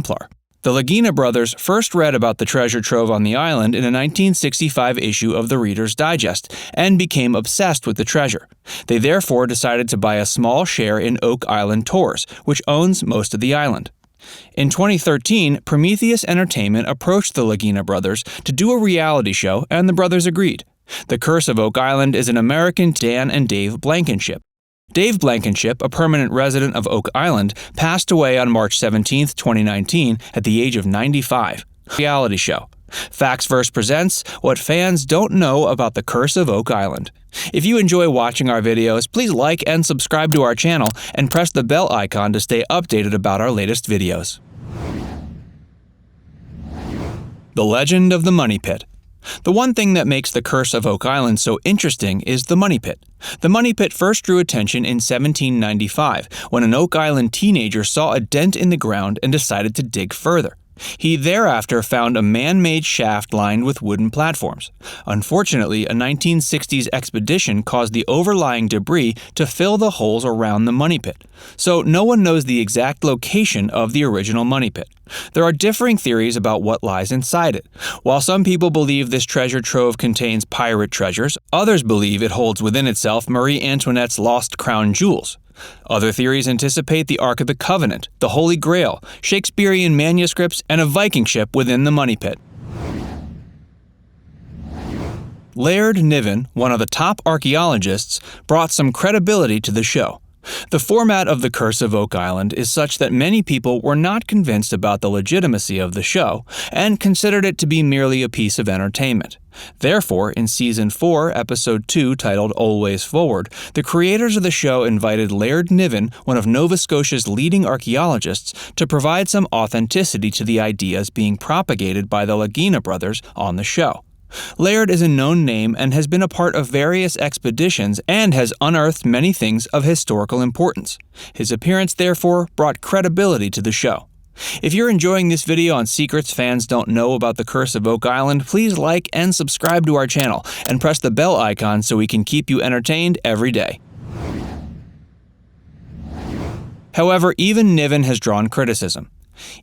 Templar. The Lagina brothers first read about the treasure trove on the island in a 1965 issue of the Reader's Digest and became obsessed with the treasure. They therefore decided to buy a small share in Oak Island Tours, which owns most of the island. In 2013, Prometheus Entertainment approached the Lagina brothers to do a reality show, and the brothers agreed. The Curse of Oak Island is an American Dan and Dave Blankenship. Dave Blankenship, a permanent resident of Oak Island, passed away on March 17, 2019, at the age of 95. Reality show. Factsverse presents What Fans Don't Know About the Curse of Oak Island. If you enjoy watching our videos, please like and subscribe to our channel and press the bell icon to stay updated about our latest videos. The Legend of the Money Pit. The one thing that makes the Curse of Oak Island so interesting is the money pit. The money pit first drew attention in 1795, when an Oak Island teenager saw a dent in the ground and decided to dig further. He thereafter found a man-made shaft lined with wooden platforms. Unfortunately, a 1960s expedition caused the overlying debris to fill the holes around the money pit, so no one knows the exact location of the original money pit. There are differing theories about what lies inside it. While some people believe this treasure trove contains pirate treasures, others believe it holds within itself Marie Antoinette's lost crown jewels. Other theories anticipate the Ark of the Covenant, the Holy Grail, Shakespearean manuscripts, and a Viking ship within the money pit. Laird Niven, one of the top archaeologists, brought some credibility to the show. The format of The Curse of Oak Island is such that many people were not convinced about the legitimacy of the show and considered it to be merely a piece of entertainment. Therefore, in Season 4, Episode 2, titled Always Forward, the creators of the show invited Laird Niven, one of Nova Scotia's leading archaeologists, to provide some authenticity to the ideas being propagated by the Lagina brothers on the show. Laird is a known name and has been a part of various expeditions and has unearthed many things of historical importance. His appearance, therefore, brought credibility to the show. If you're enjoying this video on secrets fans don't know about the Curse of Oak Island, please like and subscribe to our channel and press the bell icon so we can keep you entertained every day. However, even Niven has drawn criticism.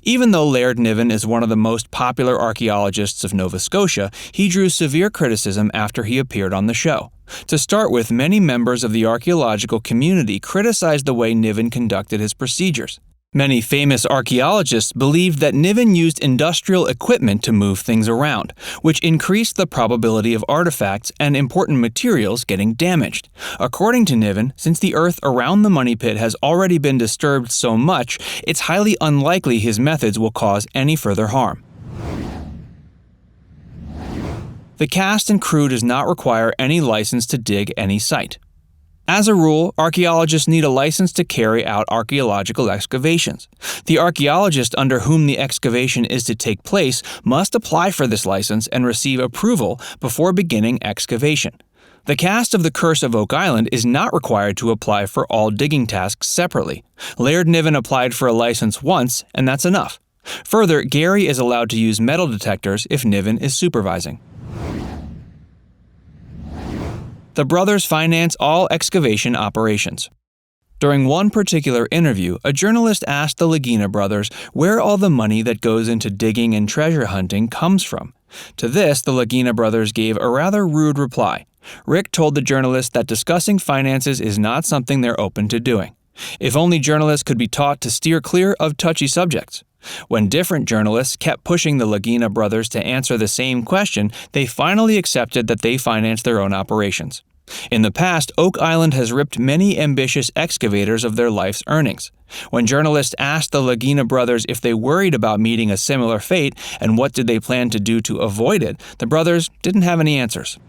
Even though Laird Niven is one of the most popular archaeologists of Nova Scotia, he drew severe criticism after he appeared on the show. To start with, many members of the archaeological community criticized the way Niven conducted his procedures. Many famous archaeologists believed that Niven used industrial equipment to move things around, which increased the probability of artifacts and important materials getting damaged. According to Niven, since the earth around the money pit has already been disturbed so much, it's highly unlikely his methods will cause any further harm. The cast and crew does not require any license to dig any site. As a rule, archaeologists need a license to carry out archaeological excavations. The archaeologist under whom the excavation is to take place must apply for this license and receive approval before beginning excavation. The cast of The Curse of Oak Island is not required to apply for all digging tasks separately. Laird Niven applied for a license once, and that's enough. Further, Gary is allowed to use metal detectors if Niven is supervising. The brothers finance all excavation operations. During one particular interview, a journalist asked the Lagina brothers where all the money that goes into digging and treasure hunting comes from. To this, the Lagina brothers gave a rather rude reply. Rick told the journalist that discussing finances is not something they're open to doing. If only journalists could be taught to steer clear of touchy subjects. When different journalists kept pushing the Lagina brothers to answer the same question, they finally accepted that they finance their own operations. In the past, Oak Island has ripped many ambitious excavators of their life's earnings. When journalists asked the Lagina brothers if they worried about meeting a similar fate and what did they plan to do to avoid it, the brothers didn't have any answers.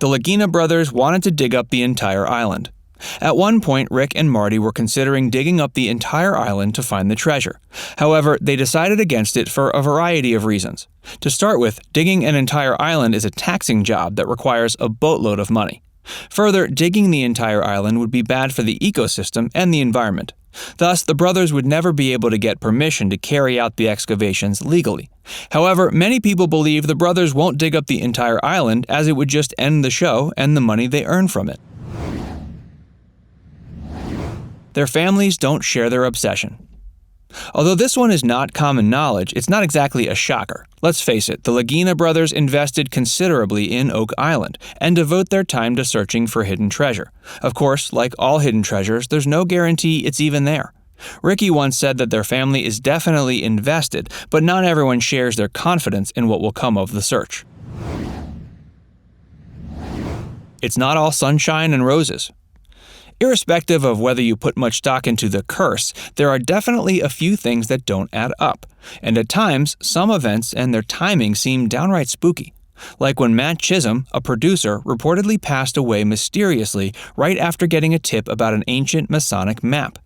The Lagina brothers wanted to dig up the entire island. At one point, Rick and Marty were considering digging up the entire island to find the treasure. However, they decided against it for a variety of reasons. To start with, digging an entire island is a taxing job that requires a boatload of money. Further, digging the entire island would be bad for the ecosystem and the environment. Thus, the brothers would never be able to get permission to carry out the excavations legally. However, many people believe the brothers won't dig up the entire island as it would just end the show and the money they earn from it. Their families don't share their obsession. Although this one is not common knowledge, it's not exactly a shocker. Let's face it, the Lagina brothers invested considerably in Oak Island and devote their time to searching for hidden treasure. Of course, like all hidden treasures, there's no guarantee it's even there. Ricky once said that their family is definitely invested, but not everyone shares their confidence in what will come of the search. It's not all sunshine and roses. Irrespective of whether you put much stock into the curse, there are definitely a few things that don't add up. And at times, some events and their timing seem downright spooky. Like when Matt Chisholm, a producer, reportedly passed away mysteriously right after getting a tip about an ancient Masonic map.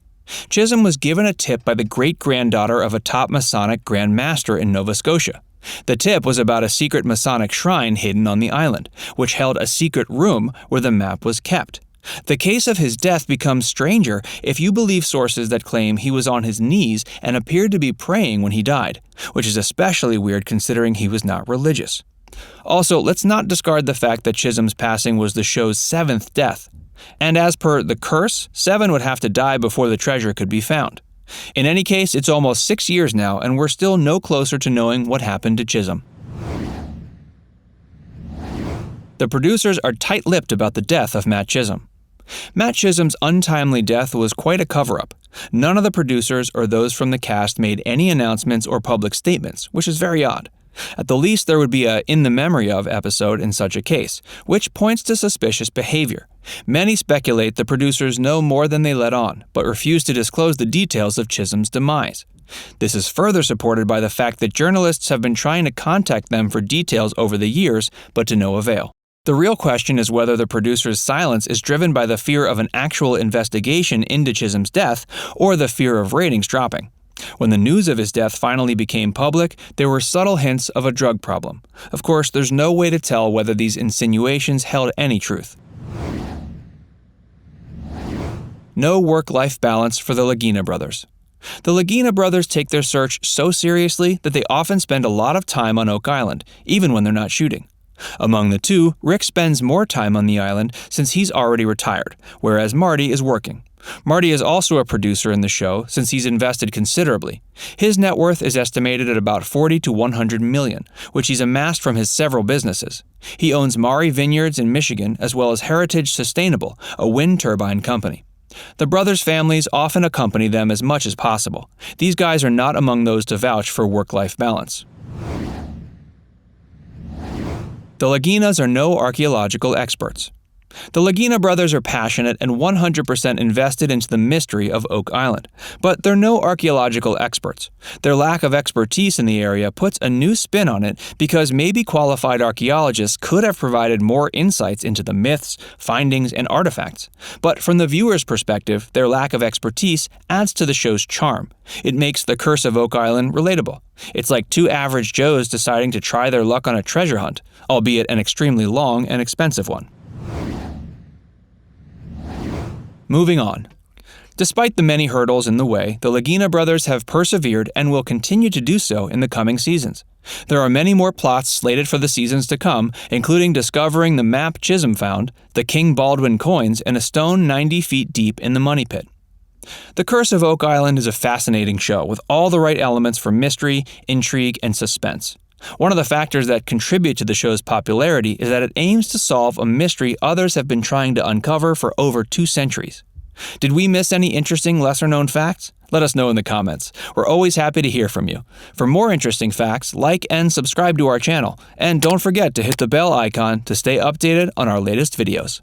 Chisholm was given a tip by the great-granddaughter of a top Masonic Grand Master in Nova Scotia. The tip was about a secret Masonic shrine hidden on the island, which held a secret room where the map was kept. The case of his death becomes stranger if you believe sources that claim he was on his knees and appeared to be praying when he died, which is especially weird considering he was not religious. Also, let's not discard the fact that Chisholm's passing was the show's 7th death. And as per the curse, 7 would have to die before the treasure could be found. In any case, it's almost 6 years now, and we're still no closer to knowing what happened to Chisholm. The producers are tight-lipped about the death of Matt Chisholm. Matt Chisholm's untimely death was quite a cover-up. None of the producers or those from the cast made any announcements or public statements, which is very odd. At the least, there would be a "in the memory of" episode in such a case, which points to suspicious behavior. Many speculate the producers know more than they let on, but refuse to disclose the details of Chisholm's demise. This is further supported by the fact that journalists have been trying to contact them for details over the years, but to no avail. The real question is whether the producer's silence is driven by the fear of an actual investigation into Chisholm's death or the fear of ratings dropping. When the news of his death finally became public, there were subtle hints of a drug problem. Of course, there's no way to tell whether these insinuations held any truth. No work-life balance for the Lagina brothers. The Lagina brothers take their search so seriously that they often spend a lot of time on Oak Island, even when they're not shooting. Among the two, Rick spends more time on the island since he's already retired, whereas Marty is working. Marty is also a producer in the show since he's invested considerably. His net worth is estimated at about $40 to $100 million, which he's amassed from his several businesses. He owns Maury Vineyards in Michigan as well as Heritage Sustainable, a wind turbine company. The brothers' families often accompany them as much as possible. These guys are not among those to vouch for work-life balance. The Laginas are no archaeological experts. The Lagina brothers are passionate and 100% invested into the mystery of Oak Island, but they're no archaeological experts. Their lack of expertise in the area puts a new spin on it because maybe qualified archaeologists could have provided more insights into the myths, findings, and artifacts. But from the viewer's perspective, their lack of expertise adds to the show's charm. It makes The Curse of Oak Island relatable. It's like two average Joes deciding to try their luck on a treasure hunt, albeit an extremely long and expensive one. Moving on. Despite the many hurdles in the way, the Lagina brothers have persevered and will continue to do so in the coming seasons. There are many more plots slated for the seasons to come, including discovering the map Chisholm found, the King Baldwin coins, and a stone 90 feet deep in the Money Pit. The Curse of Oak Island is a fascinating show with all the right elements for mystery, intrigue, and suspense. One of the factors that contribute to the show's popularity is that it aims to solve a mystery others have been trying to uncover for over 2 centuries. Did we miss any interesting, lesser-known facts? Let us know in the comments. We're always happy to hear from you. For more interesting facts, like and subscribe to our channel. And don't forget to hit the bell icon to stay updated on our latest videos.